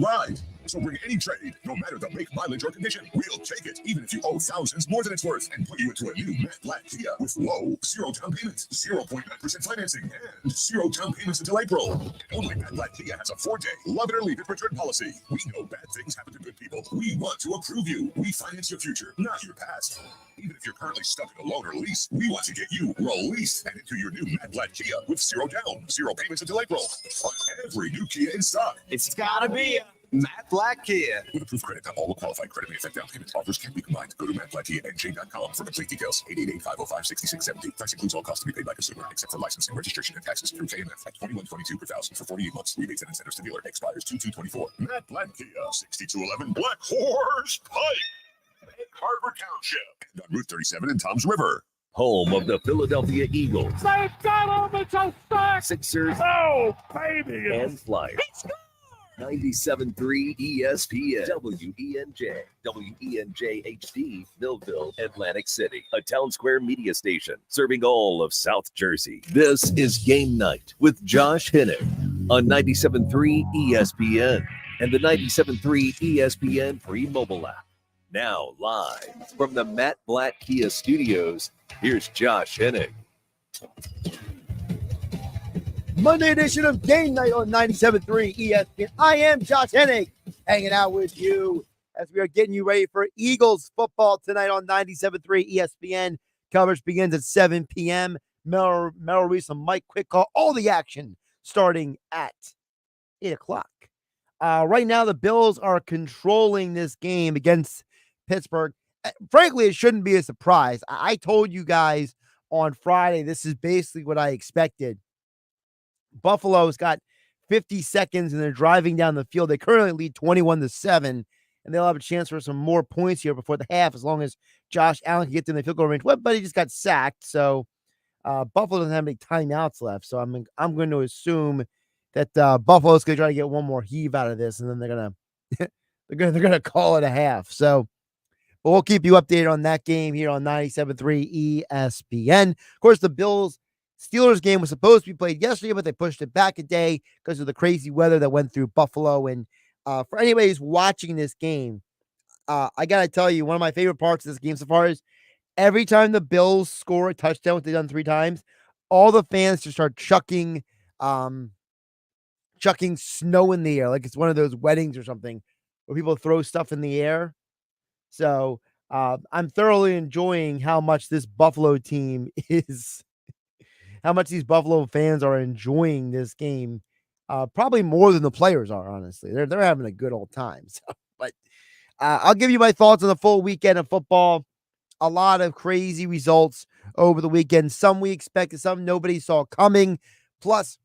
Right. So bring any trade, no matter the make, mileage, or condition. We'll take it, even if you owe thousands more than it's worth, and put you into a new matte black Kia with low, zero down payments, 0.9% financing, and zero down payments until April. And only matte black Kia has a 4-day love it or leave it return policy. We know bad things happen to good people. We want to approve you. We finance your future, not your past. Even if you're currently stuck in a loan or lease, we want to get you released and into your new matte black Kia with zero down, zero payments until April on every new Kia in stock. It's gotta be Matt Black Kia. With approved credit, not all will qualify. Credit may affect down payment. Offers can be combined. Go to mattblackkianj.com for complete details. 888-505-6670. Price includes all costs to be paid by consumer, except for licensing, registration, and taxes through KMF at $21.22 per thousand for 48 months. Rebates and incentives to dealer. Expires 2/2/24. Matt Black Kia, 6211 Black Horse Pike, Egg Harbor Township, and on Route 37 in Toms River. Home of the Philadelphia Eagles. They've got him! It's a sack! Sixers. Oh, baby! And Flyers. 97.3 ESPN, WENJ HD, Millville, Atlantic City, a Town Square media station serving all of South Jersey. This is Game Night with Josh Hennig on 97.3 ESPN and the 97.3 ESPN free mobile app. Now live from the Matt Black Kia Studios, here's Josh Hennig. Monday edition of Game Night on 97.3 ESPN. I am Josh Hennig, hanging out with you as we are getting you ready for Eagles football tonight on 97.3 ESPN. Coverage begins at 7 p.m. Merrill Reese and Mike Quick call. All the action starting at 8 o'clock. Right now, the Bills are controlling this game against Pittsburgh. Frankly, it shouldn't be a surprise. I told you guys on Friday, this is basically what I expected. Buffalo's got 50 seconds and they're driving down the field. They currently lead 21-7, and they'll have a chance for some more points here before the half, as long as Josh Allen can get them in the field goal range. Well, but he just got sacked, so Buffalo doesn't have any timeouts left. So I'm going to assume that Buffalo's going to try to get one more heave out of this, and then they're gonna call it a half. So, but we'll keep you updated on that game here on 97.3 ESPN. Of course, the Bills Steelers game was supposed to be played yesterday, but they pushed it back a day because of the crazy weather that went through Buffalo. And for anybody who's watching this game, I got to tell you, one of my favorite parts of this game so far is every time the Bills score a touchdown, which they've done 3 times, all the fans just start chucking snow in the air, like it's one of those weddings or something where people throw stuff in the air. So I'm thoroughly enjoying how much this Buffalo team is. How much these Buffalo fans are enjoying this game, probably more than the players are, honestly. They're having a good old time. So, but I'll give you my thoughts on the full weekend of football. A lot of crazy results over the weekend. Some we expected, some nobody saw coming. Plus,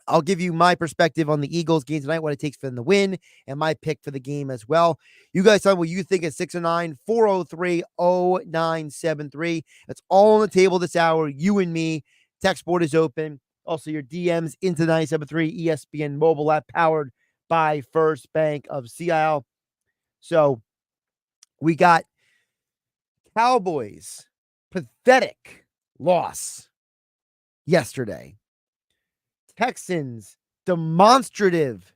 I'll give you my perspective on the Eagles game tonight, what it takes for them to win, and my pick for the game as well. You guys tell me what you think at 609-403-0973. That's all on the table this hour. You and me. Text board is open. Also, your DMs into 97.3 ESPN mobile app powered by First Bank of Sea Isle. So we got Cowboys. Pathetic loss yesterday. Texans demonstrative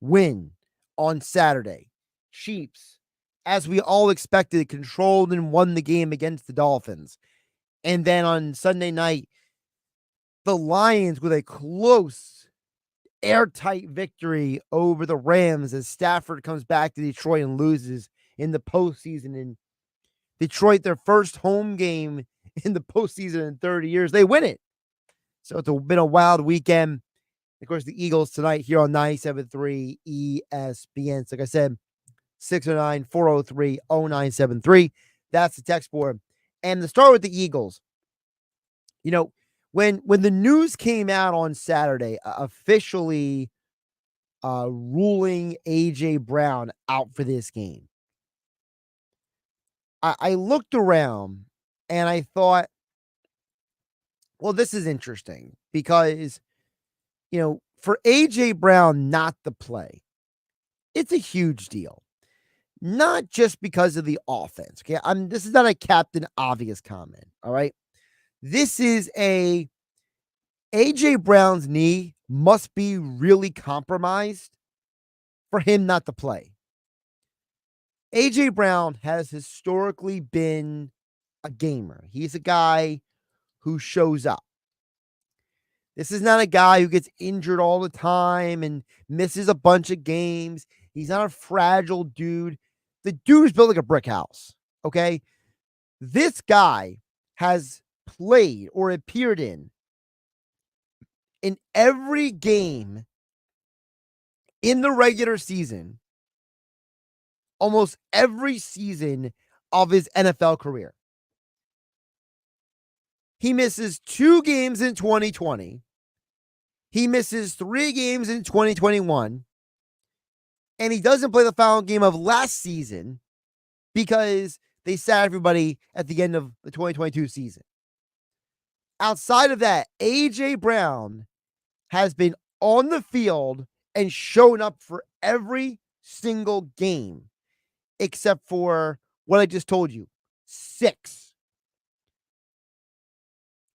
win on Saturday. Chiefs, as we all expected, controlled and won the game against the Dolphins. And then on Sunday night, the Lions with a close, airtight victory over the Rams as Stafford comes back to Detroit and loses in the postseason. In Detroit, their first home game in the postseason in 30 years, they win it. So it's been a wild weekend. Of course, the Eagles tonight here on 97.3 ESPN. So like I said, 609-403-0973. That's the text board. And to start with the Eagles, you know, when the news came out on Saturday, officially ruling A.J. Brown out for this game, I looked around and I thought, well, this is interesting because, you know, for A.J. Brown not to play, it's a huge deal. Not just because of the offense. Okay. This is not a Captain Obvious comment. All right. This is A.J. Brown's knee must be really compromised for him not to play. A.J. Brown has historically been a gamer. He's a guy who shows up. This is not a guy who gets injured all the time and misses a bunch of games. He's not a fragile dude. The dude is built like a brick house, okay? This guy has played or appeared in every game in the regular season, almost every season of his NFL career. He misses 2 games in 2020. He misses 3 games in 2021. And he doesn't play the final game of last season because they sat everybody at the end of the 2022 season. Outside of that, A.J. Brown has been on the field and shown up for every single game, except for what I just told you, 6.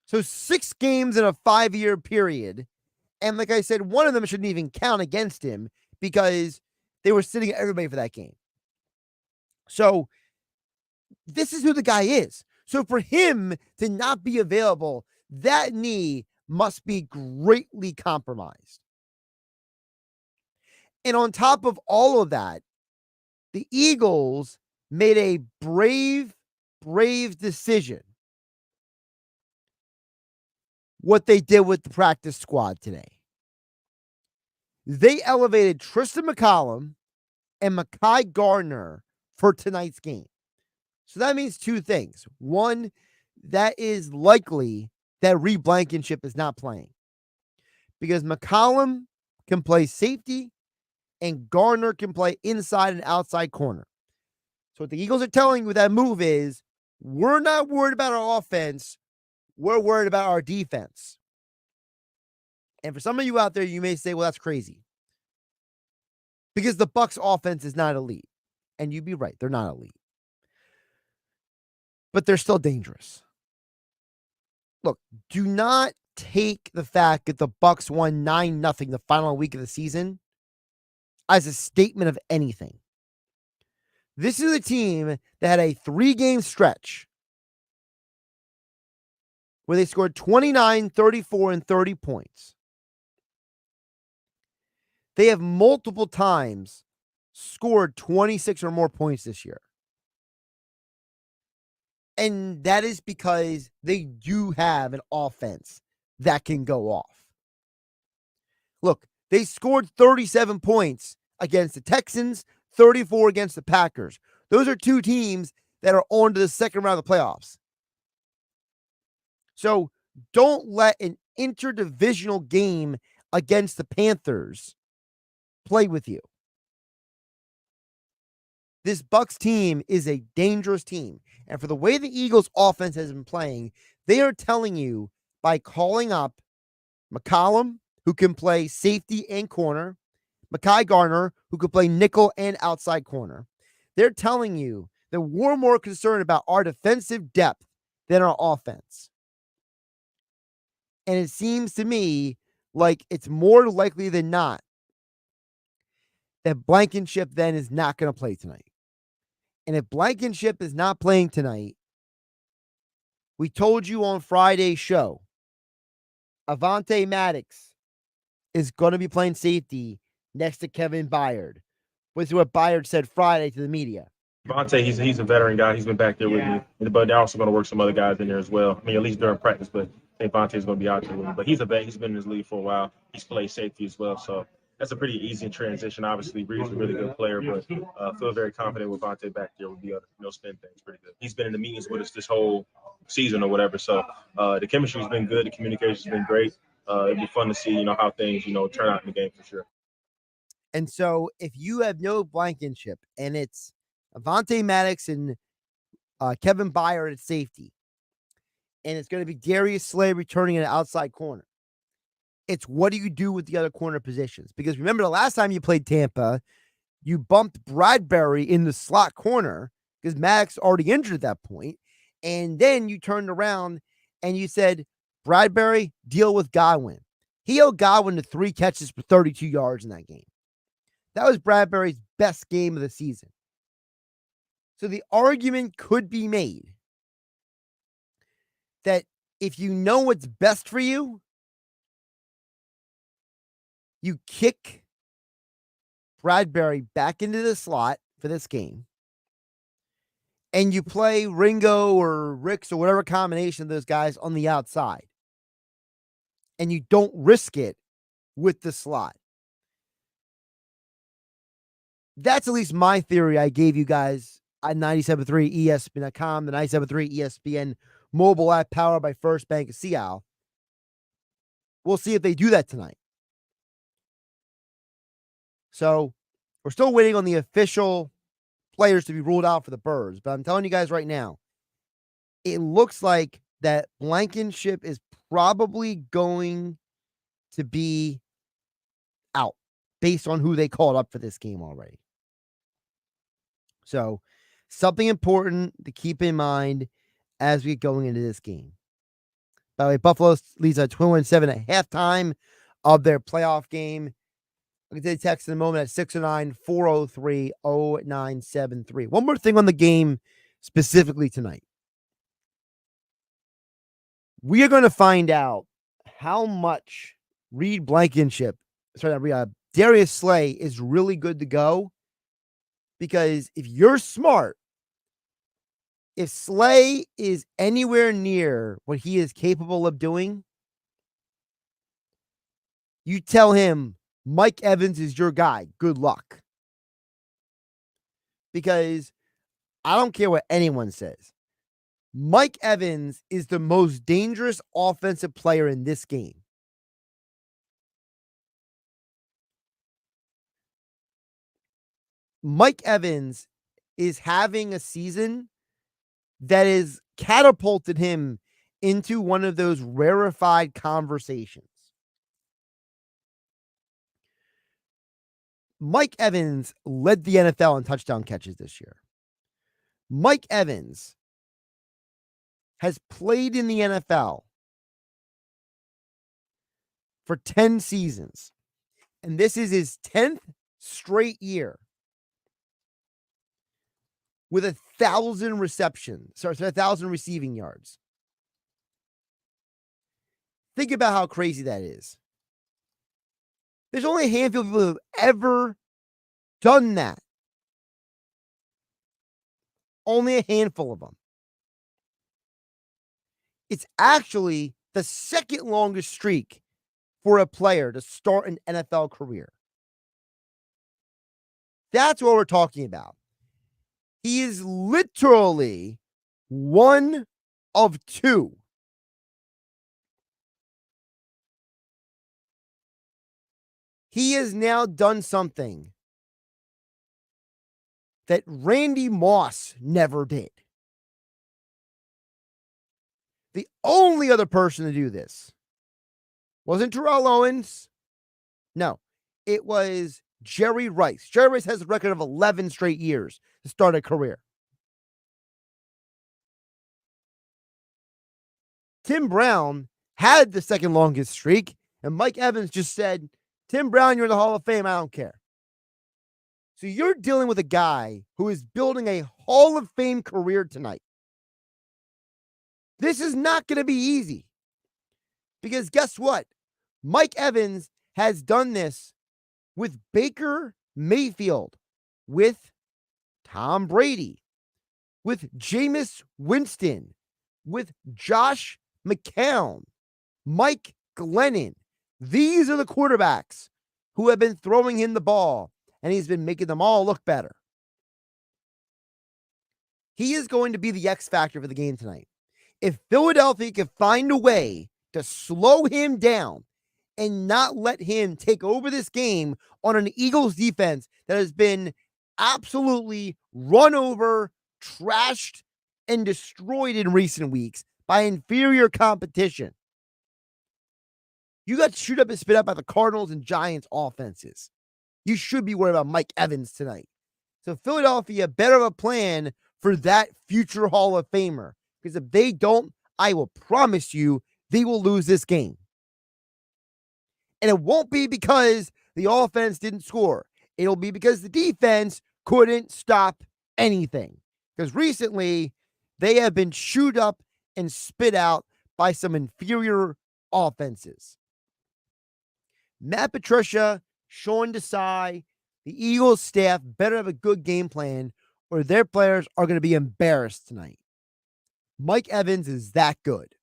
So 6 games in a 5-year period. And like I said, one of them shouldn't even count against him because they were sitting everybody for that game. So this is who the guy is. So for him to not be available, that knee must be greatly compromised. And on top of all of that, the Eagles made a brave decision. What they did with the practice squad today. They elevated Tristan McCollum and Mekhi Garner for tonight's game. So that means 2 things. One, that is likely that Reed Blankenship is not playing because McCollum can play safety and Garner can play inside and outside corner. So what the Eagles are telling you with that move is we're not worried about our offense. We're worried about our defense. And for some of you out there, you may say, well, that's crazy. Because the Bucs offense is not elite. And you'd be right. They're not elite. But they're still dangerous. Look, do not take the fact that the Bucs won 9-0 the final week of the season as a statement of anything. This is a team that had a 3-game stretch where they scored 29, 34, and 30 points. They have multiple times scored 26 or more points this year. And that is because they do have an offense that can go off. Look, they scored 37 points against the Texans, 34 against the Packers. Those are 2 teams that are on to the second round of the playoffs. So don't let an interdivisional game against the Panthers play with you. This Bucs team is a dangerous team. And for the way the Eagles offense has been playing, they are telling you by calling up McCollum, who can play safety and corner, Mekhi Garner, who can play nickel and outside corner. They're telling you that we're more concerned about our defensive depth than our offense. And it seems to me like it's more likely than not that Blankenship then is not going to play tonight. And if Blankenship is not playing tonight, we told you on Friday's show, Avonte Maddox is going to be playing safety next to Kevin Byard, which is what Byard said Friday to the media. Vontae, he's a veteran guy. He's been back there with me. But they're also going to work some other guys in there as well. I mean, at least during practice, but I think Vontae's going to be out there with me. But he's a vet. He's been in this league for a while. He's played safety as well. So that's a pretty easy transition. Obviously, Reed's a really good player, but feel very confident with Vontae back there with the other spin things pretty good. He's been in the meetings with us this whole season or whatever. So the chemistry's been good. The communication's been great. It'd be fun to see, how things, turn out in the game for sure. And so if you have no Blankenship and it's Avonte Maddox and Kevin Byard at safety, and it's going to be Darius Slay returning in an outside corner, it's what do you do with the other corner positions? Because remember the last time you played Tampa, you bumped Bradbury in the slot corner because Maddox already injured at that point. And then you turned around and you said, Bradbury, deal with Godwin. He held Godwin to 3 catches for 32 yards in that game. That was Bradbury's best game of the season. So the argument could be made that if you know what's best for you, you kick Bradbury back into the slot for this game, and you play Ringo or Ricks or whatever combination of those guys on the outside, and you don't risk it with the slot. That's at least my theory I gave you guys on 97.3 ESPN.com, the 97.3 ESPN mobile app powered by First Bank of Seattle. We'll see if they do that tonight. So we're still waiting on the official players to be ruled out for the Birds, but I'm telling you guys right now, it looks like that Blankenship is probably going to be out based on who they called up for this game already. So something important to keep in mind as we get going into this game. By the way, Buffalo leads at 21-7 at halftime of their playoff game. I'll get to the text in a moment at 609-403-0973. One more thing on the game specifically tonight. We are going to find out how much Darius Slay is really good to go. Because if you're smart, if Slay is anywhere near what he is capable of doing, you tell him Mike Evans is your guy. Good luck. Because I don't care what anyone says. Mike Evans is the most dangerous offensive player in this game. Mike Evans is having a season that has catapulted him into one of those rarefied conversations. Mike Evans led the NFL in touchdown catches this year. Mike Evans has played in the NFL for 10 seasons, and this is his 10th straight year with 1,000 receiving yards. Think about how crazy that is. There's only a handful of people who have ever done that. Only a handful of them. It's actually the second longest streak for a player to start an NFL career. That's what we're talking about. He is literally one of two. He has now done something that Randy Moss never did. The only other person to do this wasn't Terrell Owens. No, it was Jerry Rice. Jerry Rice has a record of 11 straight years to start a career. Tim Brown had the second longest streak, and Mike Evans just said, Tim Brown, you're in the Hall of Fame. I don't care. So you're dealing with a guy who is building a Hall of Fame career tonight. This is not going to be easy. Because guess what? Mike Evans has done this with Baker Mayfield, with Tom Brady, with Jameis Winston, with Josh McCown, Mike Glennon. These are the quarterbacks who have been throwing him the ball, and he's been making them all look better. He is going to be the X factor for the game tonight. If Philadelphia can find a way to slow him down and not let him take over this game on an Eagles defense that has been absolutely run over, trashed, and destroyed in recent weeks by inferior competition. You got chewed up and spit out by the Cardinals and Giants offenses. You should be worried about Mike Evans tonight. So Philadelphia better have a plan for that future Hall of Famer. Because if they don't, I will promise you they will lose this game. And it won't be because the offense didn't score. It'll be because the defense couldn't stop anything. Because recently, they have been chewed up and spit out by some inferior offenses. Matt Patricia, Sean Desai, the Eagles staff better have a good game plan or their players are going to be embarrassed tonight. Mike Evans is that good.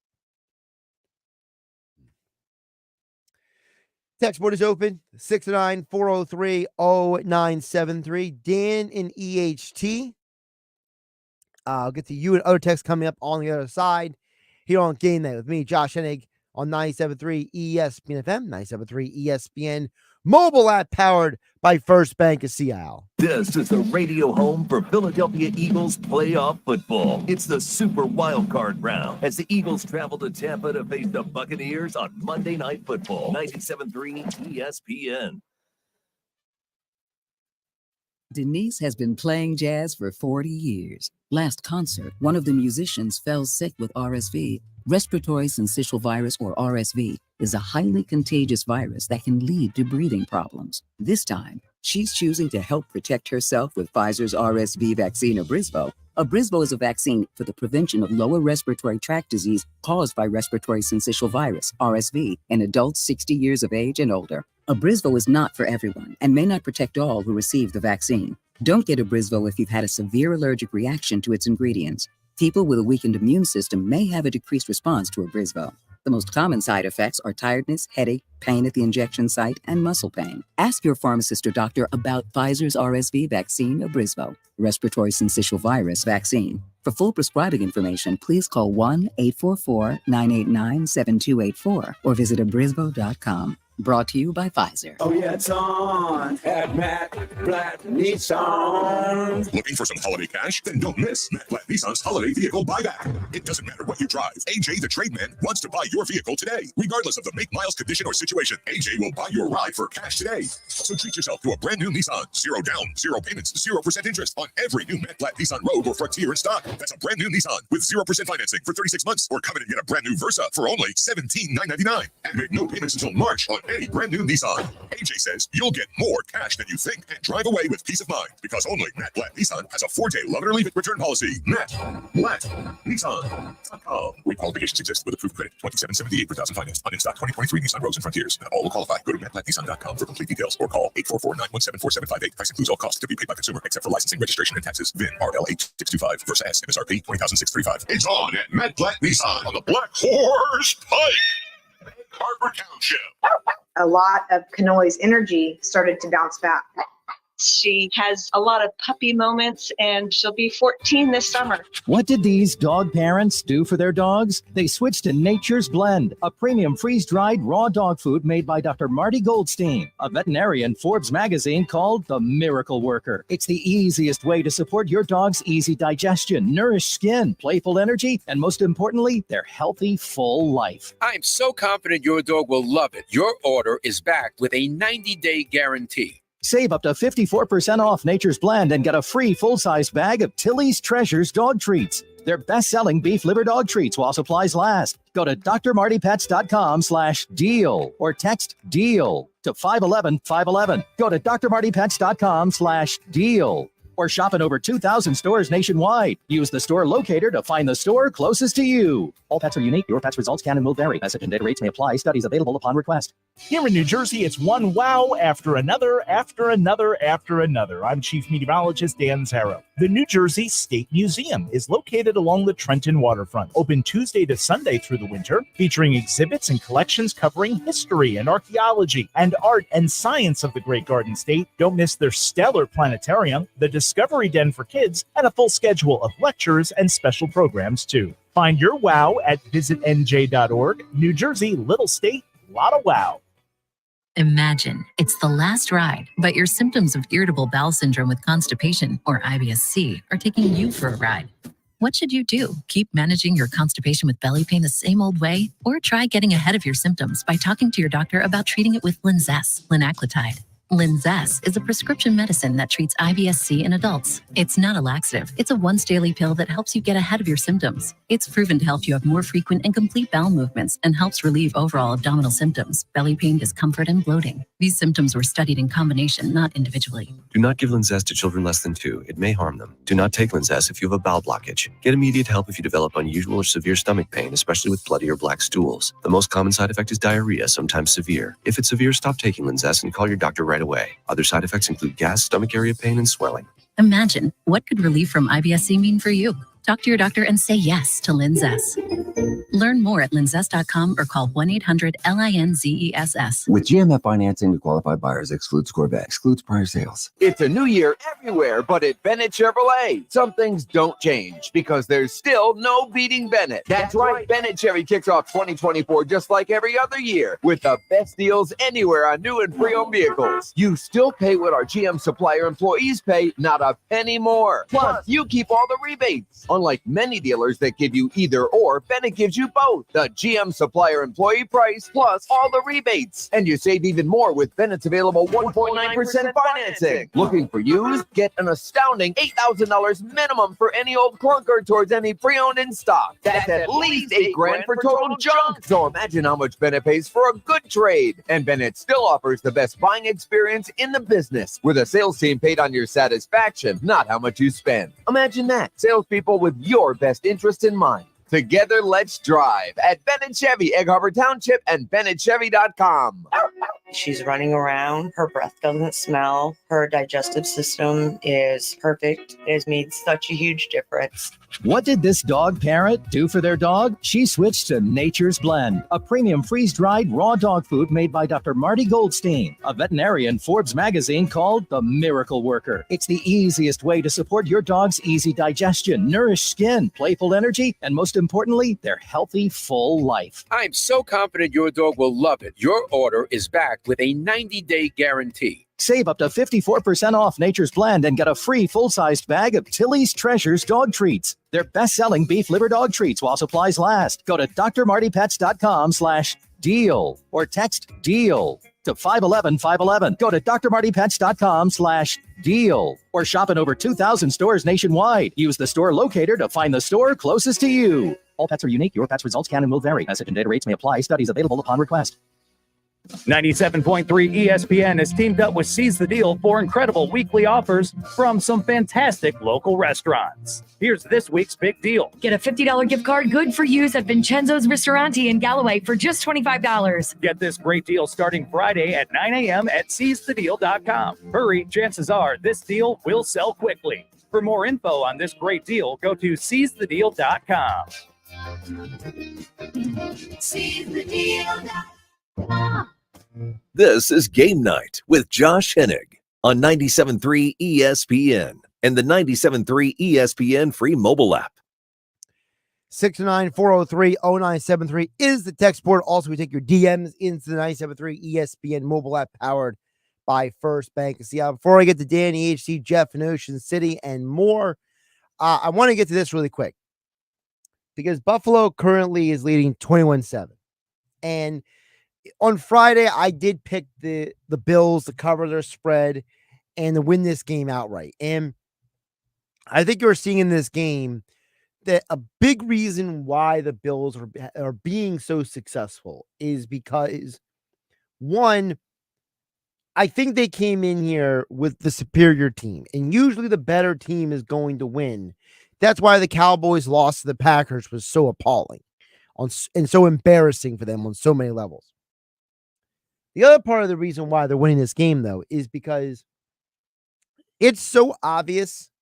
Text board is open, 609-403-0973. Dan in EHT. I'll get to you and other texts coming up on the other side here on Game Night with me, Josh Hennig, on 97.3 ESPN FM, 97.3 ESPN mobile app powered by First Bank of Seattle. This is the radio home for Philadelphia Eagles playoff football. It's the Super Wildcard round as the Eagles travel to Tampa to face the Buccaneers on Monday Night Football. 97.3 ESPN. Denise has been playing jazz for 40 years. Last concert, one of the musicians fell sick with RSV. Respiratory syncytial virus, or RSV, is a highly contagious virus that can lead to breathing problems. This time, she's choosing to help protect herself with Pfizer's RSV vaccine, Abrysvo. Abrysvo is a vaccine for the prevention of lower respiratory tract disease caused by respiratory syncytial virus, RSV, in adults 60 years of age and older. Abrysvo is not for everyone and may not protect all who receive the vaccine. Don't get Abrysvo if you've had a severe allergic reaction to its ingredients. People with a weakened immune system may have a decreased response to Abrysvo. The most common side effects are tiredness, headache, pain at the injection site, and muscle pain. Ask your pharmacist or doctor about Pfizer's RSV vaccine, Abrysvo, respiratory syncytial virus vaccine. For full prescribing information, please call 1-844-989-7284 or visit abrysvo.com. Brought to you by Pfizer. Oh, yeah, it's on at Matt Blatt Nissan. Looking for some holiday cash? Then don't miss Matt Blatt Nissan's holiday vehicle buyback. It doesn't matter what you drive. AJ the Trademan wants to buy your vehicle today. Regardless of the make, miles, condition, or situation, AJ will buy your ride for cash today. So treat yourself to a brand new Nissan. 0 down, 0 payments, 0% interest on every new Matt Blatt Nissan Rogue or Frontier in stock. That's a brand new Nissan with 0% financing for 36 months. Or come in and get a brand new Versa for only $17,999. And make no payments until March on any brand new Nissan. AJ says you'll get more cash than you think and drive away with peace of mind because only Matt Blatt Nissan has a 4-day love it or leave it return policy. Matt Blatt Nissan.com. Requalifications exist with approved credit. $27.78 per thousand financed on in-stock 2023 Nissan Rogues and Frontiers. All will qualify. Go to mattblattnissan.com for complete details or call 844-917-4758. Price includes all costs to be paid by consumer except for licensing, registration, and taxes. VIN RL8625. Versa S. MSRP 20,635. It's on at Matt Blatt Nissan on the Black Horse Pike. Harbor Township. A lot of Kanoi's energy started to bounce back. She has a lot of puppy moments, and she'll be 14 this summer. What did these dog parents do for their dogs? They switched to Nature's Blend, a premium freeze-dried raw dog food made by Dr. Marty Goldstein, a veterinarian Forbes magazine called the Miracle Worker. It's the easiest way to support your dog's easy digestion, nourished skin, playful energy, and most importantly, their healthy, full life. I'm so confident your dog will love it. Your order is backed with a 90-day guarantee. Save up to 54% off Nature's Blend and get a free full-size bag of Tilly's Treasures dog treats. They're best-selling beef liver dog treats while supplies last. Go to drmartypets.com/deal or text DEAL to 511-511. Go to drmartypets.com/deal or shop in over 2,000 stores nationwide. Use the store locator to find the store closest to you. All pets are unique. Your pet's results can and will vary. Message and data rates may apply. Studies available upon request. Here in New Jersey, it's one wow after another, after another, after another. I'm Chief Meteorologist Dan Zarrow. The New Jersey State Museum is located along the Trenton waterfront, open Tuesday to Sunday through the winter, featuring exhibits and collections covering history and archaeology and art and science of the Great Garden State. Don't miss their stellar planetarium, the Discovery Den for kids, and a full schedule of lectures and special programs too. Find your wow at visitnj.org. New Jersey, little state, lot of wow. Imagine it's the last ride, but your symptoms of irritable bowel syndrome with constipation, or IBS-C, are taking you for a ride. What should you do? Keep managing your constipation with belly pain the same old way? Or try getting ahead of your symptoms by talking to your doctor about treating it with Linzess, linaclotide. Linzess is a prescription medicine that treats IBS-C in adults. It's not a laxative. It's a once-daily pill that helps you get ahead of your symptoms. It's proven to help you have more frequent and complete bowel movements and helps relieve overall abdominal symptoms, belly pain, discomfort, and bloating. These symptoms were studied in combination, not individually. Do not give Linzess to children less than 2. It may harm them. Do not take Linzess if you have a bowel blockage. Get immediate help if you develop unusual or severe stomach pain, especially with bloody or black stools. The most common side effect is diarrhea, sometimes severe. If it's severe, stop taking Linzess and call your doctor right away. Other side effects include gas, stomach area pain, and swelling. Imagine, what could relief from IBS-C mean for you? Talk to your doctor and say yes to Linzess. Learn more at linzess.com or call 1-800-LINZESS. With GMF financing to qualified buyers, excludes Corvette, excludes prior sales. It's a new year everywhere, but at Bennett Chevrolet, some things don't change because there's still no beating Bennett. That's right. Bennett Chevy kicks off 2024 just like every other year with the best deals anywhere on new and pre-owned vehicles. You still pay what our GM supplier employees pay, not a penny more. Plus, you keep all the rebates. Unlike many dealers that give you either or, Bennett gives you both. The GM supplier employee price plus all the rebates. And you save even more with Bennett's available 1.9% financing. Looking for used? Get an astounding $8,000 minimum for any old clunker towards any pre-owned in stock. That's at least $8,000 for total junk. So imagine how much Bennett pays for a good trade. And Bennett still offers the best buying experience in the business, with a sales team paid on your satisfaction, not how much you spend. Imagine that. Salespeople with your best interest in mind. Together, let's drive at Bennett Chevy, Egg Harbor Township, and BennettChevy.com. She's running around. Her breath doesn't smell. Her digestive system is perfect. It has made such a huge difference. What did this dog parent do for their dog? She switched to Nature's Blend, a premium freeze-dried raw dog food made by Dr. Marty Goldstein, a veterinarian Forbes magazine called the Miracle Worker. It's the easiest way to support your dog's easy digestion, nourished skin, playful energy, and most importantly, their healthy, full life. I'm so confident your dog will love it. Your order is backed with a 90-day guarantee. Save up to 54% off Nature's Blend and get a free full-sized bag of Tilly's Treasures dog treats. They're best-selling beef liver dog treats while supplies last. Go to drmartypets.com/deal or text DEAL to 511-511. Go to drmartypets.com/deal or shop in over 2,000 stores nationwide. Use the store locator to find the store closest to you. All pets are unique. Your pet's results can and will vary. Message and data rates may apply. Studies available upon request. 97.3 ESPN has teamed up with Seize the Deal for incredible weekly offers from some fantastic local restaurants. Here's this week's big deal. Get a $50 gift card good for use at Vincenzo's Ristorante in Galloway for just $25. Get this great deal starting Friday at 9 a.m. at seizethedeal.com. Hurry, chances are this deal will sell quickly. For more info on this great deal, go to seizethedeal.com. This is Game Night with Josh Hennig on 97.3 ESPN and the 97.3 ESPN free mobile app. 609-403-0973 is the text board. Also, we take your DMs into the 97.3 ESPN mobile app powered by First Bank of Seattle. Before I get to Danny, HC, Jeff in Ocean City, and more, I want to get to this really quick because Buffalo currently is leading 21-7. And on Friday, I did pick the Bills to cover their spread and to win this game outright. And I think you're seeing in this game that a big reason why the Bills are being so successful is because, one, I think they came in here with the superior team. And usually the better team is going to win. That's why the Cowboys' loss to the Packers was so appalling and so embarrassing for them on so many levels. The other part of the reason why they're winning this game, though, is because it's so obvious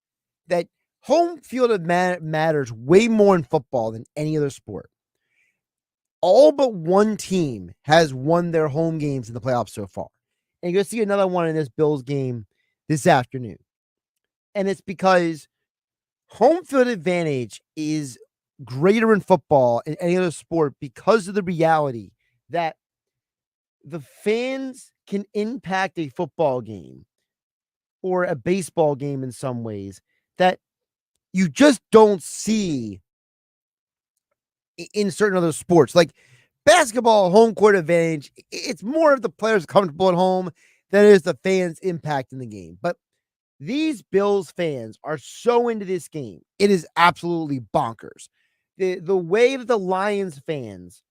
that home field matters way more in football than any other sport. All but one team has won their home games in the playoffs so far. And you're going to see another one in this Bills game this afternoon. And it's because home field advantage is greater in football and any other sport because of the reality that the fans can impact a football game or a baseball game in some ways that you just don't see in certain other sports. Like basketball, home court advantage, it's more of the players comfortable at home. than it is the fans' impact in the game. But these Bills fans are so into this game. It is absolutely bonkers. The way that the Lions fans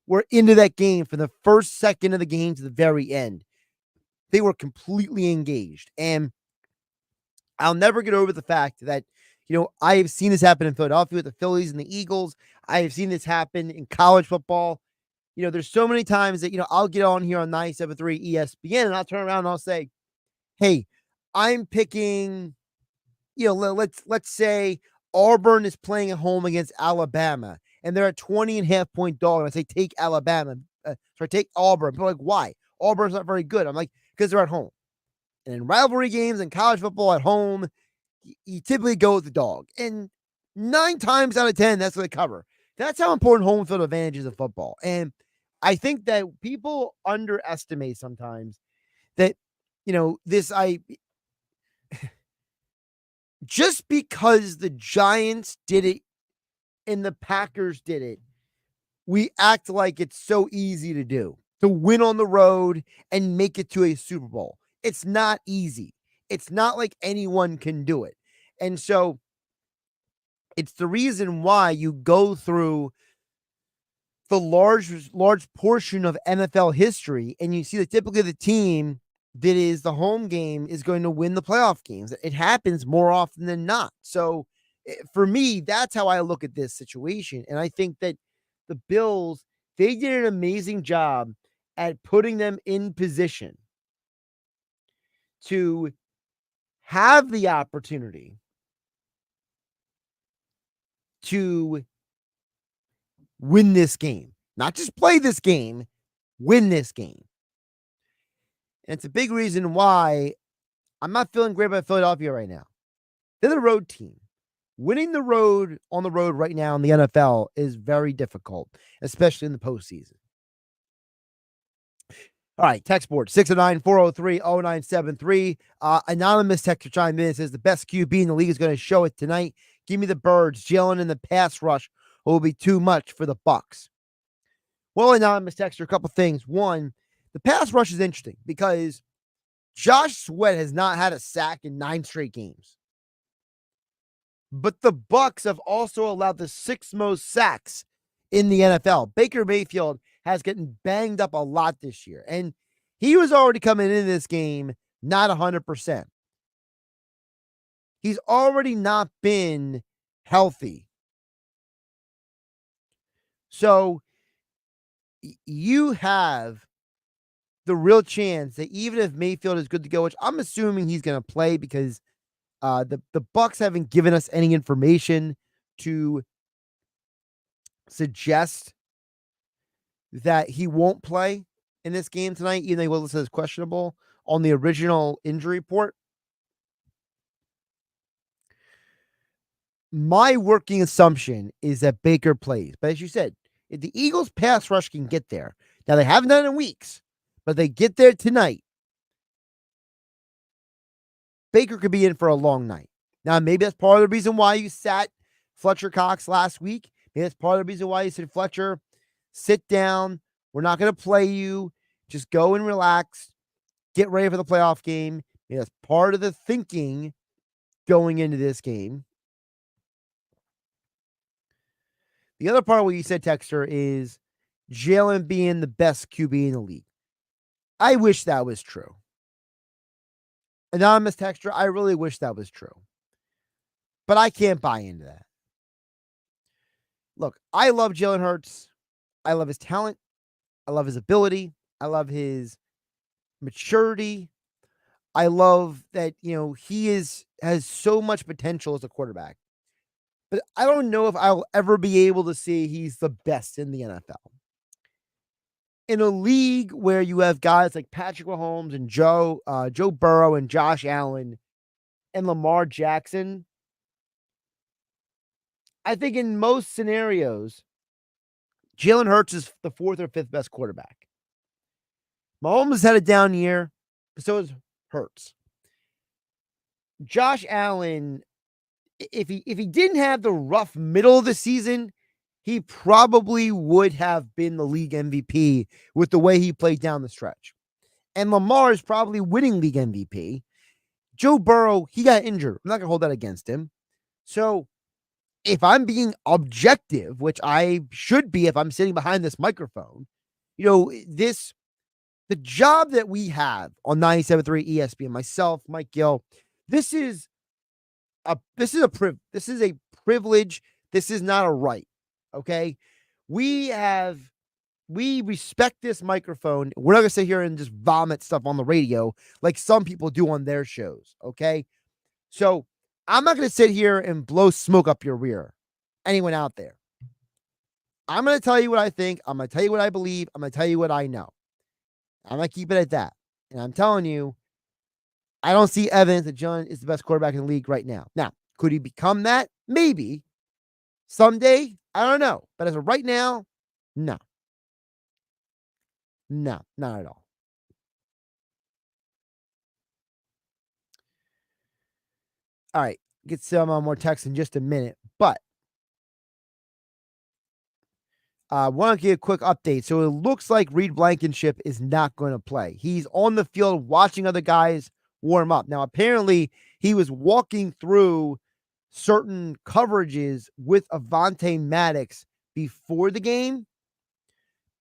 were into that game from the first second of the game to the very end, they were completely engaged. And I'll never get over the fact that, I have seen this happen in Philadelphia with the Phillies and the Eagles. I have seen this happen in college football. There's so many times that, I'll get on here on 97.3 ESPN and I'll turn around and I'll say, hey, I'm picking, let's say Auburn is playing at home against Alabama and they're a 20.5 point dog. And I say, take Alabama. Take Auburn. People are like, why? Auburn's not very good. I'm like, because they're at home. And in rivalry games and college football at home, you typically go with the dog. And 9 times out of 10, that's what they cover. That's how important home field advantage is in football. And I think that people underestimate sometimes that, just because the Giants did it and the Packers did it, we act like it's so easy to do, to win on the road and make it to a Super Bowl. It's not easy. It's not like anyone can do it. And so it's the reason why you go through the large portion of NFL history and you see that typically the team that is the home game is going to win the playoff games. It happens more often than not. So for me, that's how I look at this situation. And I think that the Bills, they did an amazing job at putting them in position to have the opportunity to win this game. Not just play this game, win this game. And it's a big reason why I'm not feeling great about Philadelphia right now. They're the road team. Winning on the road right now in the NFL is very difficult, especially in the postseason. All right, text board 609-403-0973. Anonymous texter chimed in and says the best QB in the league is going to show it tonight. Give me the Birds. Jalen in the pass rush will be too much for the Bucs. Well, anonymous texter, a couple things. One, the pass rush is interesting because Josh Sweat has not had a sack in 9 straight games. But the Bucs have also allowed the 6th most sacks in the NFL. Baker Mayfield has gotten banged up a lot this year. And he was already coming into this game not 100%. He's already not been healthy. So you have the real chance that even if Mayfield is good to go, which I'm assuming he's going to play because the Bucs haven't given us any information to suggest that he won't play in this game tonight, even though he was listed as questionable on the original injury report. My working assumption is that Baker plays. But as you said, if the Eagles pass rush can get there, now they haven't done it in weeks, but they get there tonight, Baker could be in for a long night. Now, maybe that's part of the reason why you sat Fletcher Cox last week. Maybe that's part of the reason why you said, Fletcher, sit down. We're not going to play you. Just go and relax. Get ready for the playoff game. Maybe that's part of the thinking going into this game. The other part of what you said, Texter, is Jalen being the best QB in the league. I wish that was true. Anonymous Texter, I really wish that was true. But I can't buy into that. Look, I love Jalen Hurts. I love his talent. I love his ability. I love his maturity. I love that, he has so much potential as a quarterback. But I don't know if I'll ever be able to say he's the best in the NFL. In a league where you have guys like Patrick Mahomes and Joe Burrow and Josh Allen and Lamar Jackson, I think in most scenarios, Jalen Hurts is the 4th or 5th best quarterback. Mahomes has had a down year, but so is Hurts. Josh Allen, if he didn't have the rough middle of the season, he probably would have been the league MVP with the way he played down the stretch. And Lamar is probably winning league MVP. Joe Burrow, he got injured. I'm not going to hold that against him. So if I'm being objective, which I should be if I'm sitting behind this microphone, the job that we have on 97.3 ESPN, myself, Mike Gill, this is a privilege. This is not a right. Okay. We respect this microphone. We're not going to sit here and just vomit stuff on the radio like some people do on their shows. Okay. So I'm not going to sit here and blow smoke up your rear. Anyone out there. I'm going to tell you what I think. I'm going to tell you what I believe. I'm going to tell you what I know. I'm going to keep it at that. And I'm telling you, I don't see evidence that John is the best quarterback in the league right now. Now, could he become that? Maybe. Someday? I don't know. But as of right now, no. No, not at all. All right. Get some more text in just a minute. But I want to give a quick update. So it looks like Reed Blankenship is not going to play. He's on the field watching other guys warm up. Now, apparently, he was walking through certain coverages with Avonte Maddox before the game,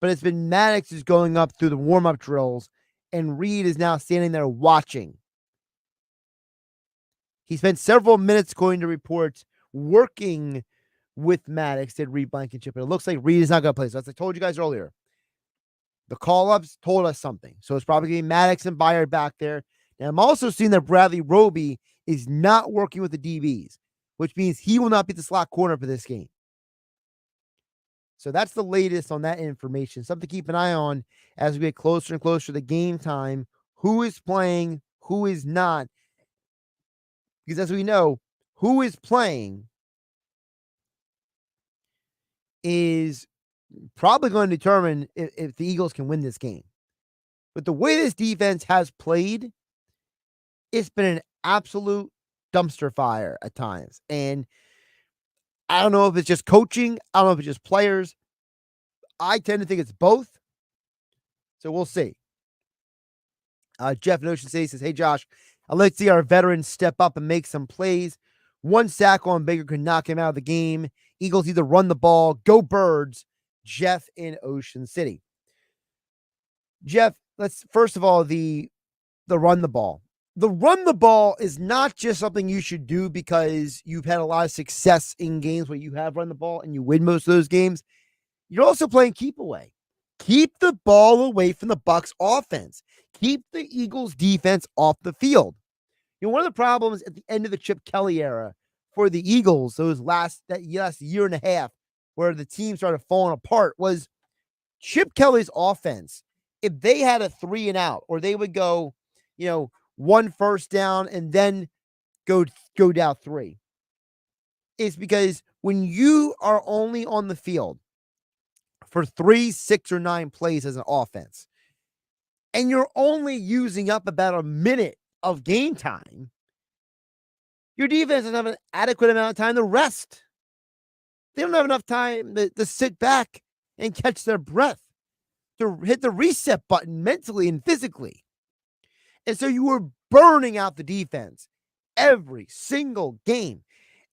but it's been Maddox is going up through the warm-up drills, and Reed is now standing there watching. He spent several minutes, according to reports, working with Maddox, did Reed Blankenship, but it looks like Reed is not going to play. So as I told you guys earlier, the call-ups told us something. So it's probably going to be Maddox and Byard back there. Now, I'm also seeing that Bradley Roby is not working with the DBs, which means he will not be the slot corner for this game. So that's the latest on that information. Something to keep an eye on as we get closer and closer to game time. Who is playing, who is not. Because as we know, who is playing is probably going to determine if the Eagles can win this game. But the way this defense has played, it's been an absolute dumpster fire at times. And I don't know if it's just coaching. I don't know if it's just players. I tend to think it's both. So we'll see. Jeff in Ocean City says, hey, Josh, I'd like to see our veterans step up and make some plays. One sack on Baker could knock him out of the game. Eagles either run the ball, go Birds. Jeff in Ocean City. Jeff, let's first of all, the run the ball. The run the ball is not just something you should do because you've had a lot of success in games where you have run the ball and you win most of those games. You're also playing keep away. Keep the ball away from the Bucs offense. Keep the Eagles defense off the field. One of the problems at the end of the Chip Kelly era for the Eagles, that last year and a half, where the team started falling apart, was Chip Kelly's offense. If they had a 3 and out, or they would go, one first down and then go down 3, it's because when you are only on the field for 3, 6, or 9 plays as an offense, and you're only using up about a minute of game time, your defense doesn't have an adequate amount of time to rest. They don't have enough time to sit back and catch their breath, to hit the reset button mentally and physically. And so you were burning out the defense every single game.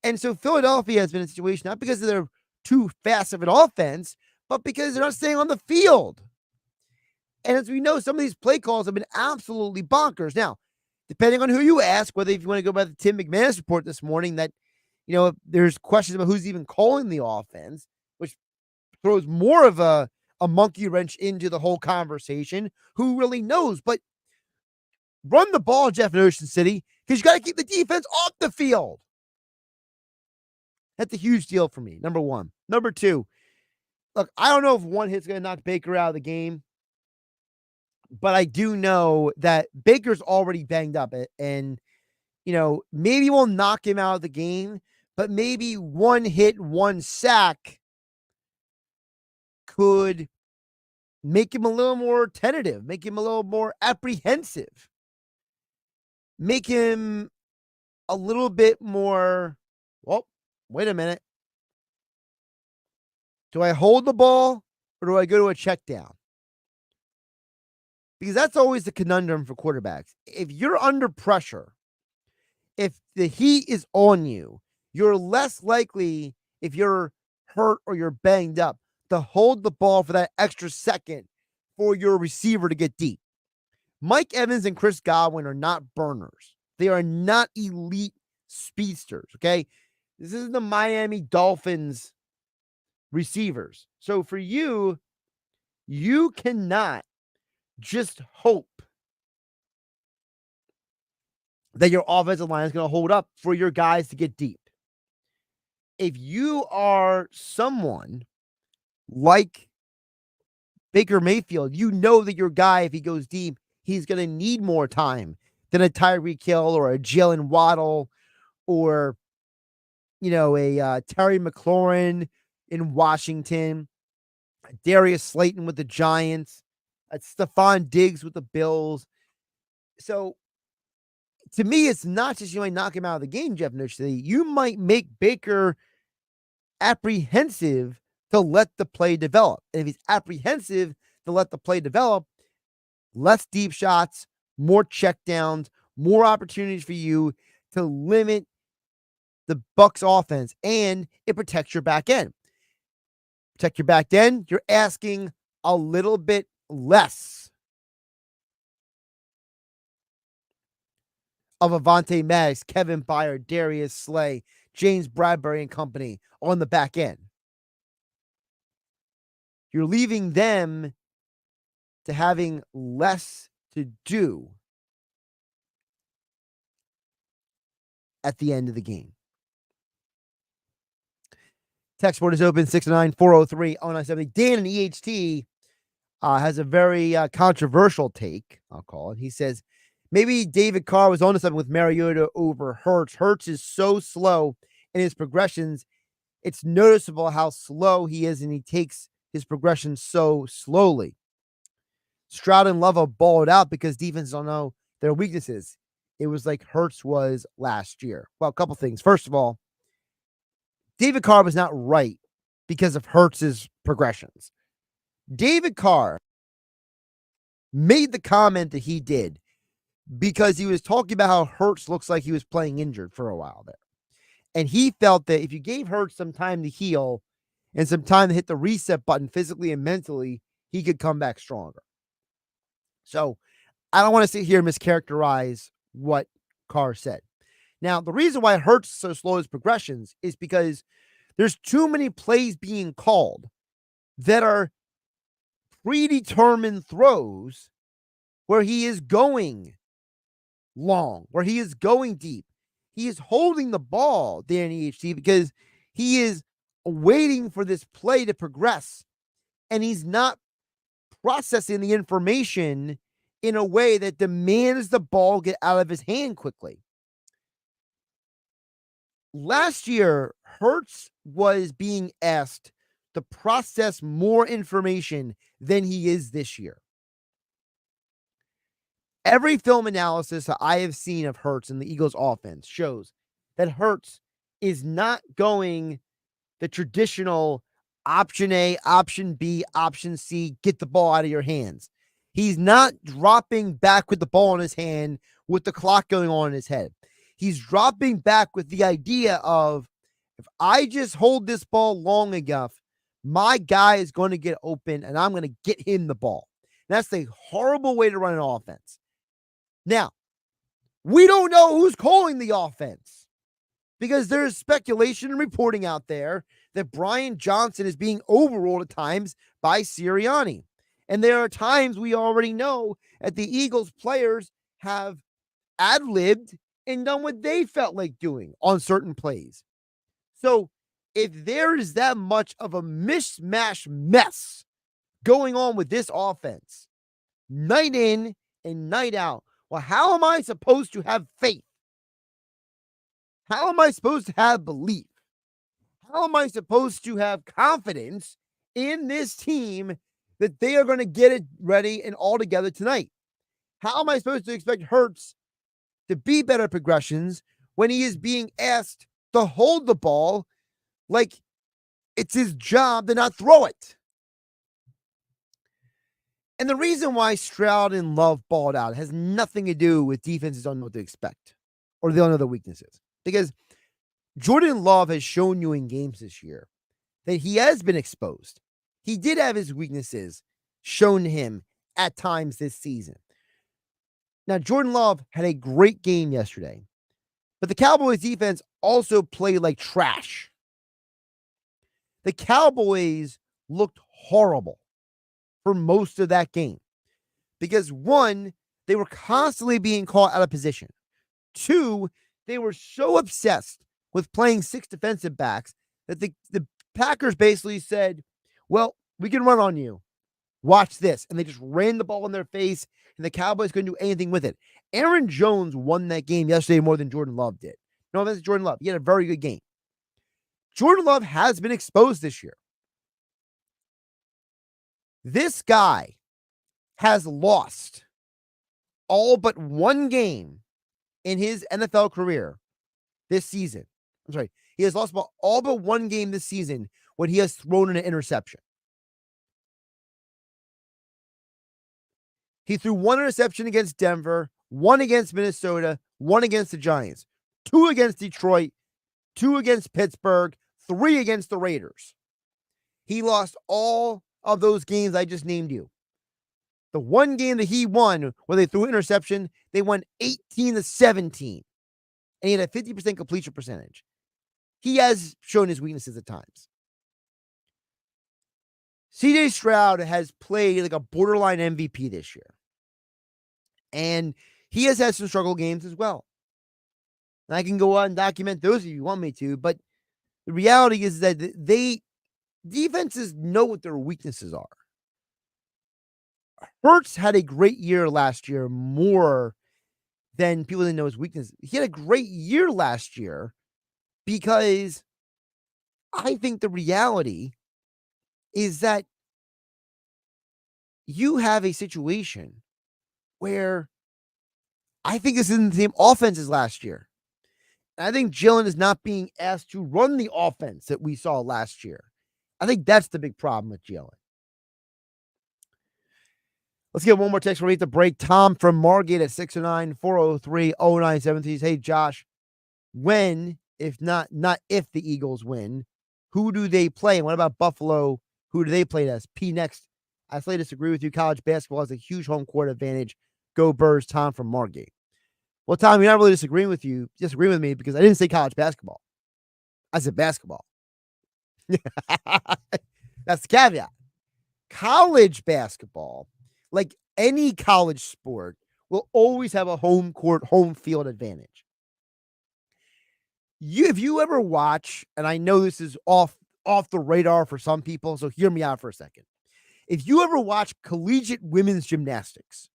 And so Philadelphia has been in a situation, not because they're too fast of an offense, but because they're not staying on the field. And as we know, some of these play calls have been absolutely bonkers. Now, depending on who you ask, whether if you want to go by the Tim McManus report this morning, that, there's questions about who's even calling the offense, which throws more of a monkey wrench into the whole conversation. Who really knows? But run the ball, Jeff, in Ocean City, because you got to keep the defense off the field. That's a huge deal for me, number one. Number two, look, I don't know if one hit's going to knock Baker out of the game, but I do know that Baker's already banged up, and, maybe we'll knock him out of the game, but maybe one hit, one sack could make him a little more tentative, make him a little more apprehensive, make him a little bit more, well, wait a minute. Do I hold the ball or do I go to a check down? Because that's always the conundrum for quarterbacks. If you're under pressure, if the heat is on you, you're less likely, if you're hurt or you're banged up, to hold the ball for that extra second for your receiver to get deep. Mike Evans and Chris Godwin are not burners. They are not elite speedsters, okay? This is the Miami Dolphins receivers. So for you, you cannot just hope that your offensive line is going to hold up for your guys to get deep. If you are someone like Baker Mayfield, you know that your guy, if he goes deep, he's going to need more time than a Tyreek Hill or a Jalen Waddle or, a Terry McLaurin in Washington, Darius Slayton with the Giants, Stephon Diggs with the Bills. So, to me, it's not just you might knock him out of the game, Jeff Nushley. You might make Baker apprehensive to let the play develop. And if he's apprehensive to let the play develop, less deep shots, more checkdowns, more opportunities for you to limit the Bucs offense, and it protects your back end. Protect your back end, you're asking a little bit less of Avonte Maddox, Kevin Byard, Darius Slay, James Bradbury and company on the back end. You're leaving them to having less to do at the end of the game. Text board is open, 609-403-0970. Dan in EHT has a very controversial take, I'll call it. He says, maybe David Carr was onto something with Mariota over Hurts. Hurts is so slow in his progressions. It's noticeable how slow he is, and he takes his progression so slowly. Stroud and Love have balled out because defenses don't know their weaknesses. It was like Hurts was last year. Well, a couple things. First of all, David Carr was not right because of Hurts's progressions. David Carr made the comment that he did because he was talking about how Hurts looks like he was playing injured for a while there. And he felt that if you gave Hurts some time to heal and some time to hit the reset button physically and mentally, he could come back stronger. So I don't want to sit here and mischaracterize what Carr said. Now, the reason why Hurts so slow his progressions is because there's too many plays being called that are predetermined throws where he is going long, where he is going deep. He is holding the ball, Dan EHT, because he is waiting for this play to progress, and he's not processing the information in a way that demands the ball get out of his hand quickly. Last year, Hurts was being asked to process more information than he is this year. Every film analysis that I have seen of Hurts and the Eagles offense shows that Hurts is not going the traditional option A, option B, option C, get the ball out of your hands. He's not dropping back with the ball in his hand with the clock going on in his head. He's dropping back with the idea of, if I just hold this ball long enough, my guy is going to get open and I'm going to get him the ball. That's a horrible way to run an offense. Now, we don't know who's calling the offense because there's speculation and reporting out there that Brian Johnson is being overruled at times by Sirianni. And there are times we already know that the Eagles players have ad-libbed and done what they felt like doing on certain plays. So if there is that much of a mishmash mess going on with this offense, night in and night out, well, how am I supposed to have faith? How am I supposed to have belief? How am I supposed to have confidence in this team that they are going to get it ready and all together tonight? How am I supposed to expect Hurts to be better progressions when he is being asked to hold the ball like it's his job to not throw it? And the reason why Stroud and Love balled out has nothing to do with defenses don't know what to expect or they don't know their weaknesses. Because Jordan Love has shown you in games this year that he has been exposed. He did have his weaknesses shown to him at times this season. Now, Jordan Love had a great game yesterday, but the Cowboys defense also played like trash. The Cowboys looked horrible for most of that game because, one, they were constantly being caught out of position. Two, they were so obsessed with playing 6 defensive backs that the Packers basically said, well, we can run on you. Watch this. And they just ran the ball in their face, and the Cowboys couldn't do anything with it. Aaron Jones won that game yesterday more than Jordan Love did. No offense to Jordan Love. He had a very good game. Jordan Love has been exposed this year. This guy has lost all but one game in his NFL career this season. I'm sorry. He has lost all but one game this season when he has thrown an interception. He threw one interception against Denver, one against Minnesota, one against the Giants, 2 against Detroit, 2 against Pittsburgh, 3 against the Raiders. He lost all of those games I just named you. The one game that he won where they threw an interception, they won 18-17. And he had a 50% completion percentage. He has shown his weaknesses at times. CJ Stroud has played like a borderline MVP this year. And he has had some struggle games as well. And I can go on and document those if you want me to, but the reality is that defenses know what their weaknesses are. Hurts had a great year last year, more than people didn't know his weakness. He had a great year last year because I think the reality is that you have a situation where I think this isn't the same offense as last year. I think Jalen is not being asked to run the offense that we saw last year. I think that's the big problem with Jalen. Let's get one more text. We'll read the break. Tom from Margate at 609-403-0973. Hey, Josh, when, if not if the Eagles win, who do they play? And what about Buffalo? Who do they play as? P next. I slightly disagree with you. College basketball has a huge home court advantage. Go Birds, Tom from Margate. Well, Tom, you're not really disagreeing with me because I didn't say college basketball. I said basketball. That's the caveat. College basketball, like any college sport, will always have a home court, home field advantage. If you ever watch, and I know this is off the radar for some people, so hear me out for a second. If you ever watch collegiate women's gymnastics,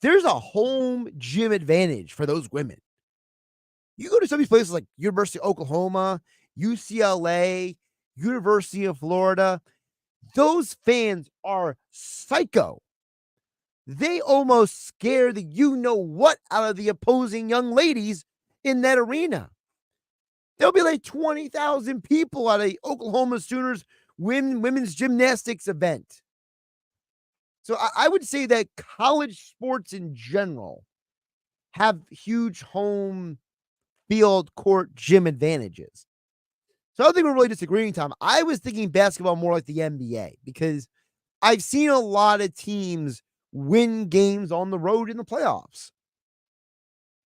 there's a home gym advantage for those women. You go to some of these places like University of Oklahoma, UCLA, University of Florida, those fans are psycho. They almost scare the you-know-what out of the opposing young ladies in that arena. There'll be like 20,000 people at a Oklahoma Sooners women's gymnastics event. So I would say that college sports in general have huge home field court gym advantages. So I don't think we're really disagreeing, Tom. I was thinking basketball more like the NBA because I've seen a lot of teams win games on the road in the playoffs.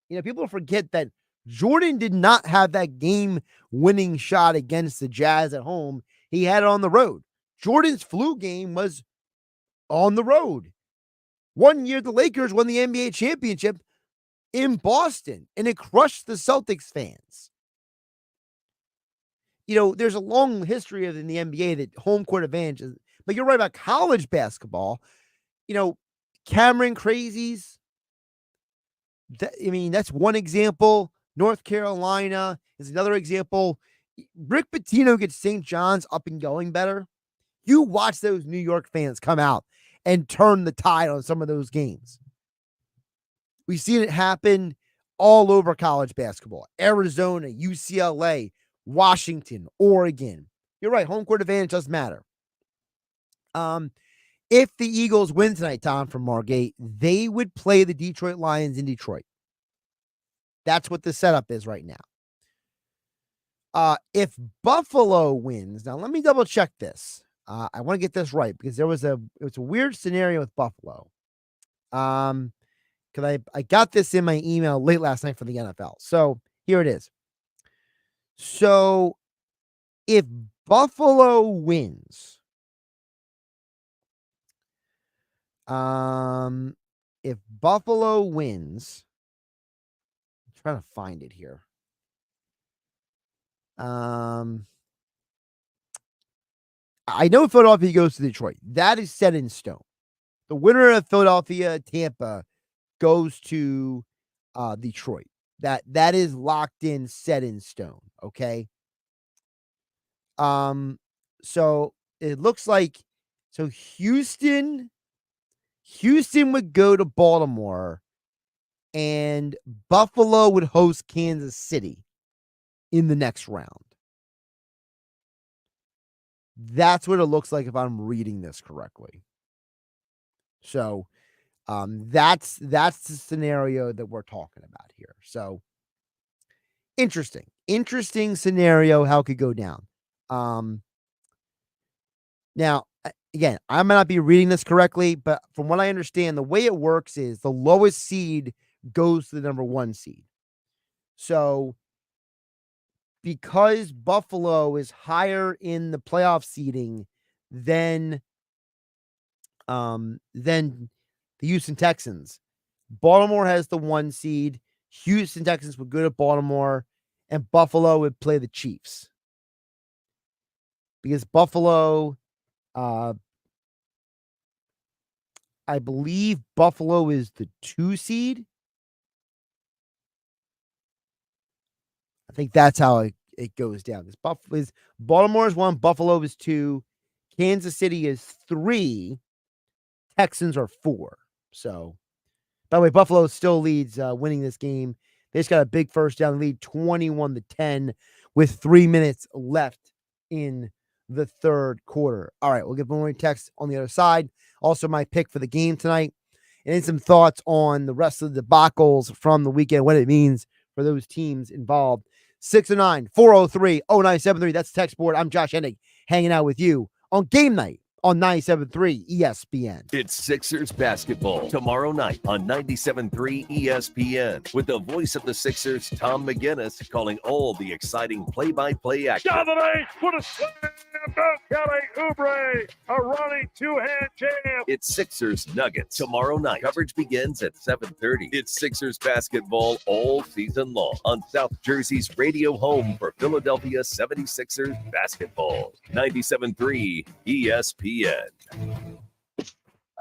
You know, people forget that Jordan did not have that game-winning shot against the Jazz at home. He had it on the road. Jordan's flu game was on the road. One year, the Lakers won the NBA championship in Boston, and it crushed the Celtics fans. You know, there's a long history in the NBA that home court advantage, but you're right about college basketball. You know, Cameron Crazies. That's one example. North Carolina is another example. Rick Pitino gets St. John's up and going better. You watch those New York fans come out and turn the tide on some of those games. We've seen it happen all over college basketball. Arizona, UCLA, Washington, Oregon. You're right. Home court advantage does matter. if the Eagles win tonight, Tom, from Margate, they would play the Detroit Lions in Detroit. That's what the setup is right now. If Buffalo wins, now let me double check this. I want to get this right because it was a weird scenario with Buffalo. Because I got this in my email late last night from the NFL. So here it is. So if Buffalo wins, I'm trying to find it here. I know Philadelphia goes to Detroit. That is set in stone. The winner of Philadelphia, Tampa goes to Detroit. That is locked in, set in stone. Okay. So it looks like Houston would go to Baltimore and Buffalo would host Kansas City in the next round. That's what it looks like if I'm reading this correctly. So that's the scenario that we're talking about here. So interesting scenario how it could go down. Now, again, I might not be reading this correctly, but from what I understand, the way it works is the lowest seed goes to the number 1 seed. So because Buffalo is higher in the playoff seeding than the Houston Texans, Baltimore has the 1 seed. Houston Texans would go to Baltimore, and Buffalo would play the Chiefs. Because Buffalo, I believe Buffalo is the 2 seed. I think that's how it goes down. Baltimore is 1, Buffalo is 2, Kansas City is 3, Texans are 4. So, by the way, Buffalo still leads winning this game. They just got a big first down lead, 21-10, with 3 minutes left in the third quarter. All right, we'll get more text on the other side. Also, my pick for the game tonight, and then some thoughts on the rest of the debacles from the weekend, what it means for those teams involved. 609-403-0973. That's the text board. I'm Josh Hennig, hanging out with you on Game Night on 97.3 ESPN. It's Sixers basketball tomorrow night on 97.3 ESPN with the voice of the Sixers, Tom McGinnis, calling all the exciting play-by-play action. Dominate, put a slam dunk, Kelly Oubre, a running two-hand jam. It's Sixers Nuggets tomorrow night. Coverage begins at 7:30. It's Sixers basketball all season long on South Jersey's radio home for Philadelphia 76ers basketball. 97.3 ESPN.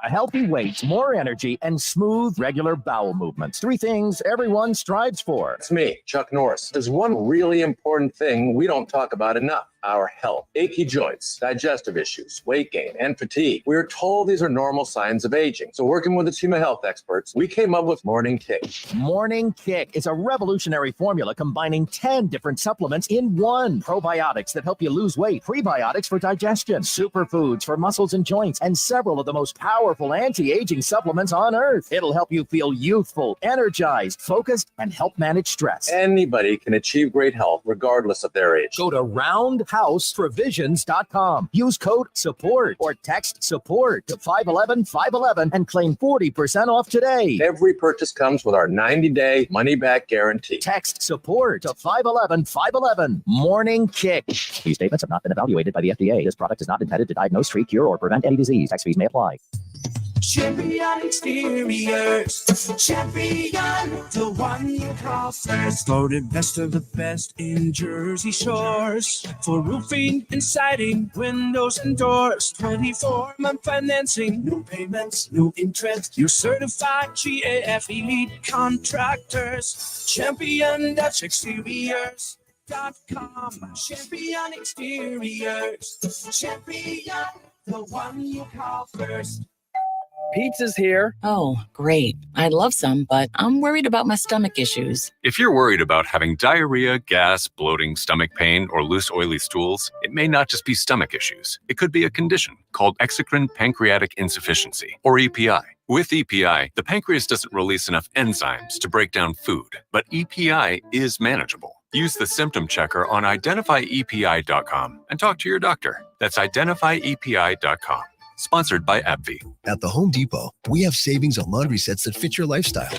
A healthy weight, more energy, and smooth, regular bowel movements. 3 things everyone strives for. It's me, Chuck Norris. There's one really important thing we don't talk about enough. Our health. Achy joints, digestive issues, weight gain, and fatigue. We're told these are normal signs of aging. So working with a team of health experts, we came up with Morning Kick. Morning Kick is a revolutionary formula combining 10 different supplements in one. Probiotics that help you lose weight, prebiotics for digestion, superfoods for muscles and joints, and several of the most powerful anti-aging supplements on earth. It'll help you feel youthful, energized, focused, and help manage stress. Anybody can achieve great health regardless of their age. Go to roundhouseprovisions.com. Use code SUPPORT or text SUPPORT to 511-511 and claim 40% off today. Every purchase comes with our 90-day money-back guarantee. Text SUPPORT to 511-511. Morning Kick. These statements have not been evaluated by the FDA. This product is not intended to diagnose, treat, cure, or prevent any disease. Tax fees may apply. Champion Exteriors, Champion, the one you call first. Voted best of the best in Jersey Shores. For roofing and siding, windows and doors. 24-month financing, no payments, no interest. You're certified GAF elite contractors. Champion Dutch Exteriors.com. Champion Exteriors, Champion, the one you call first. Pizza's here. Oh, great. I'd love some, but I'm worried about my stomach issues. If you're worried about having diarrhea, gas, bloating, stomach pain, or loose, oily stools, it may not just be stomach issues. It could be a condition called exocrine pancreatic insufficiency, or EPI. With EPI, the pancreas doesn't release enough enzymes to break down food, but EPI is manageable. Use the symptom checker on identifyepi.com and talk to your doctor. That's identifyepi.com. Sponsored by AbbVie. At the Home Depot, we have savings on laundry sets that fit your lifestyle.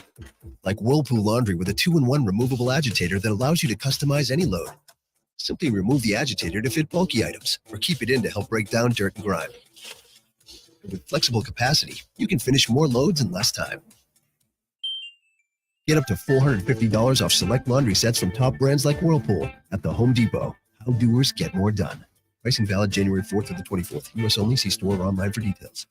Like Whirlpool Laundry with a 2-in-1 removable agitator that allows you to customize any load. Simply remove the agitator to fit bulky items, or keep it in to help break down dirt and grime. With flexible capacity, you can finish more loads in less time. Get up to $450 off select laundry sets from top brands like Whirlpool at the Home Depot. How doers get more done. Pricing valid January 4th through the 24th. U.S. only. See store or online for details.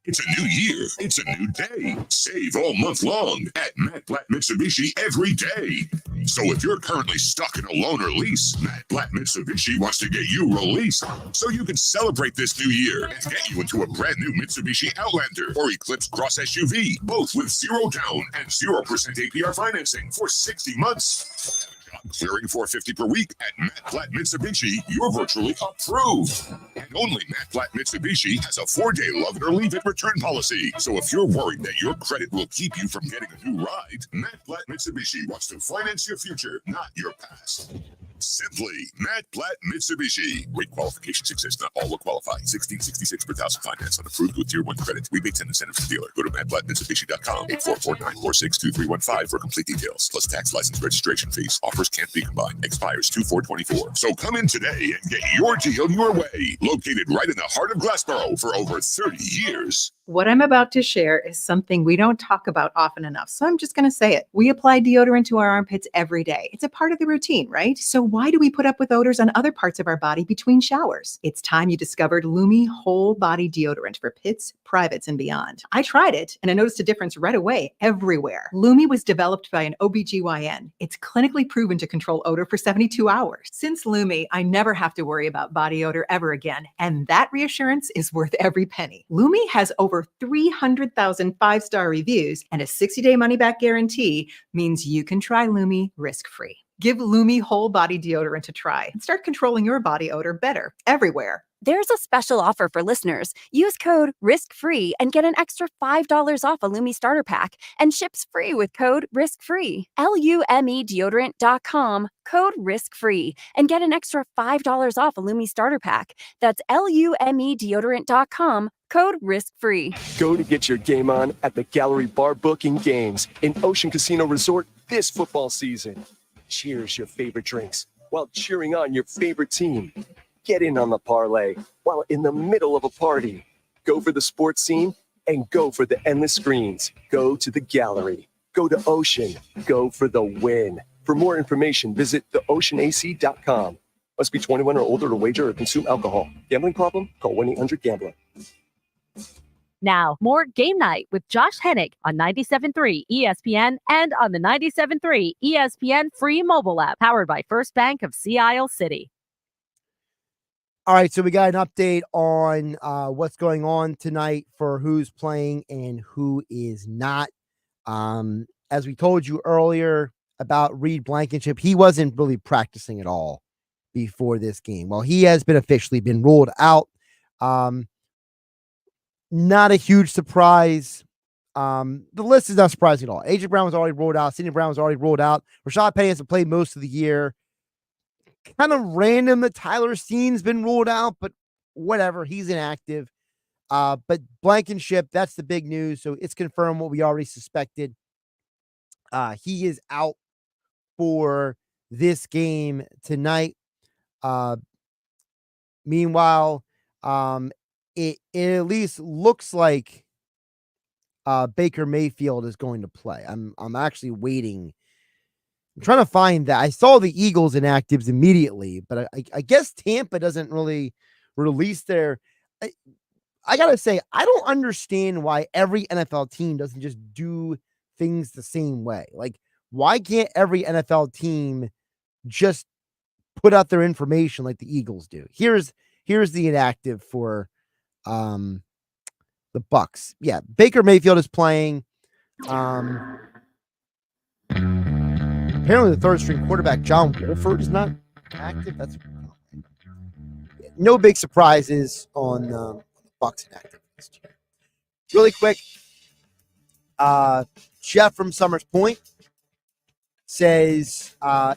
It's a new year. It's a new day. Save all month long at Matt Blatt Mitsubishi every day. So if you're currently stuck in a loan or lease, Matt Blatt Mitsubishi wants to get you released so you can celebrate this new year and get you into a brand new Mitsubishi Outlander or Eclipse Cross SUV, both with 0 down and 0% APR financing for 60 months. Clearing $450 per week at Matt Blatt Mitsubishi, you're virtually approved. And only Matt Blatt Mitsubishi has a 4-day love it or leave it return policy. So if you're worried that your credit will keep you from getting a new ride, Matt Blatt Mitsubishi wants to finance your future, not your past. Simply Matt Blatt Mitsubishi. Rate qualifications exist. Not all will qualify. 1666 per thousand finance on approved with tier 1 credit. Rebates and incentives to dealer. Go to mattblattmitsubishi.com. 8449-462315 for complete details. Plus tax, license, registration fees. Offers can't be combined. Expires 2/4/24. So come in today and get your deal your way. Located right in the heart of Glassboro for over 30 years. What I'm about to share is something we don't talk about often enough, so I'm just going to say it. We apply deodorant to our armpits every day. It's a part of the routine, right? So why do we put up with odors on other parts of our body between showers? It's time you discovered Lumi Whole Body Deodorant for pits, privates, and beyond. I tried it, and I noticed a difference right away, everywhere. Lumi was developed by an OBGYN. It's clinically proven to control odor for 72 hours. Since Lumi, I never have to worry about body odor ever again, and that reassurance is worth every penny. Lumi has over 300,000 5-star reviews, and a 60-day money-back guarantee means you can try Lumi risk-free. Give Lumi Whole Body Deodorant a try and start controlling your body odor better everywhere. There's a special offer for listeners. Use code RISKFREE and get an extra $5 off a Lumi starter pack and ships free with code RISKFREE. LUMEdeodorant.com, code RISKFREE, and get an extra $5 off a Lumi starter pack. That's LUMEdeodorant.com, code RISKFREE. Go to get your game on at the Gallery Bar Booking Games in Ocean Casino Resort this football season. Cheers your favorite drinks while cheering on your favorite team. Get in on the parlay while in the middle of a party. Go for the sports scene and go for the endless screens. Go to the gallery. Go to Ocean. Go for the win. For more information, visit theoceanac.com. Must be 21 or older to wager or consume alcohol. Gambling problem? Call 1-800-GAMBLER. Now, more Game Night with Josh Hennig on 97.3 ESPN and on the 97.3 ESPN free mobile app powered by First Bank of Sea Isle City. All right, so we got an update on what's going on tonight for who's playing and who is not. As we told you earlier about Reed Blankenship, he wasn't really practicing at all before this game. Well, he has been officially been ruled out. Not a huge surprise. The list is not surprising at all. AJ Brown was already ruled out. Sidney Brown was already ruled out. Rashad Penny hasn't played most of the year. Kind of random that Tyler Steen's been ruled out, but whatever. He's inactive. But Blankenship, that's the big news. So it's confirmed what we already suspected. He is out for this game tonight. Meanwhile, it at least looks like Baker Mayfield is going to play. I'm actually waiting. I'm trying to find that. I saw the Eagles inactives immediately, but I guess Tampa doesn't really release their. I gotta say, I don't understand why every NFL team doesn't just do things the same way. Like, why can't every NFL team just put out their information like the Eagles do? Here's the inactive for the Bucs. Yeah, Baker Mayfield is playing. Apparently, the third-string quarterback, John Wolford, is not active. That's no big surprises on the Bucs inactive this year. Really quick, Jeff from Summers Point says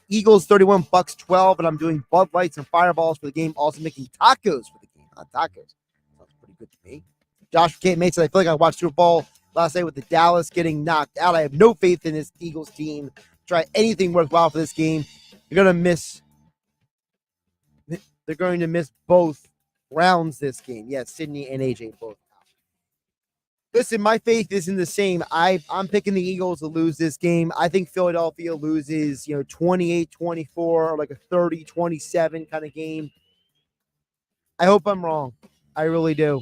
Eagles 31, Bucs 12, and I'm doing Bud Lights and Fireballs for the game. Also making tacos for the game. Tacos. Sounds pretty good to me. Josh Kate Mate said, I feel like I watched Super Bowl last night with the Dallas getting knocked out. I have no faith in this Eagles team. Try anything worthwhile for this game. They're going to miss both rounds this game. Yes, Sydney and AJ both. Listen, my faith isn't the same. I'm picking the Eagles to lose this game. I think Philadelphia loses, 28-24 or like a 30-27 kind of game. I hope I'm wrong. I really do.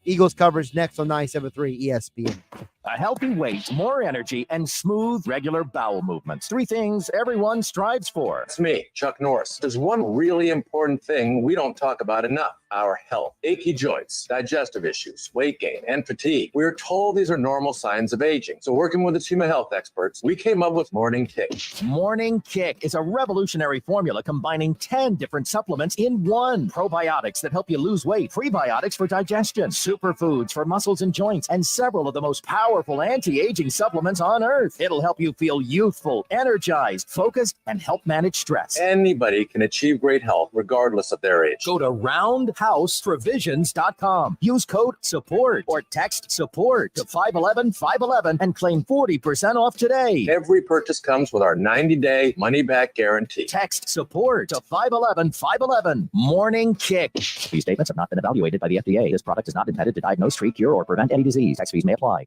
Eagles coverage next on 97.3 ESPN. A healthy weight, more energy, and smooth, regular bowel movements. 3 things everyone strives for. It's me, Chuck Norris. There's one really important thing we don't talk about enough: our health. Achy joints, digestive issues, weight gain, and fatigue. We're told these are normal signs of aging. So working with a team of health experts, we came up with Morning Kick. Morning Kick is a revolutionary formula combining 10 different supplements in one. Probiotics that help you lose weight, prebiotics for digestion, superfoods for muscles and joints, and several of the most powerful anti-aging supplements on earth. It'll help you feel youthful, energized, focused, and help manage stress. Anybody can achieve great health regardless of their age. Go to roundhouseprovisions.com. Use code SUPPORT or text SUPPORT to 511-511 and claim 40% off today. Every purchase comes with our 90-day money-back guarantee. Text SUPPORT to 511-511. Morning Kick. These statements have not been evaluated by the FDA. This product is not intended to diagnose, treat, cure, or prevent any disease. Tax fees may apply.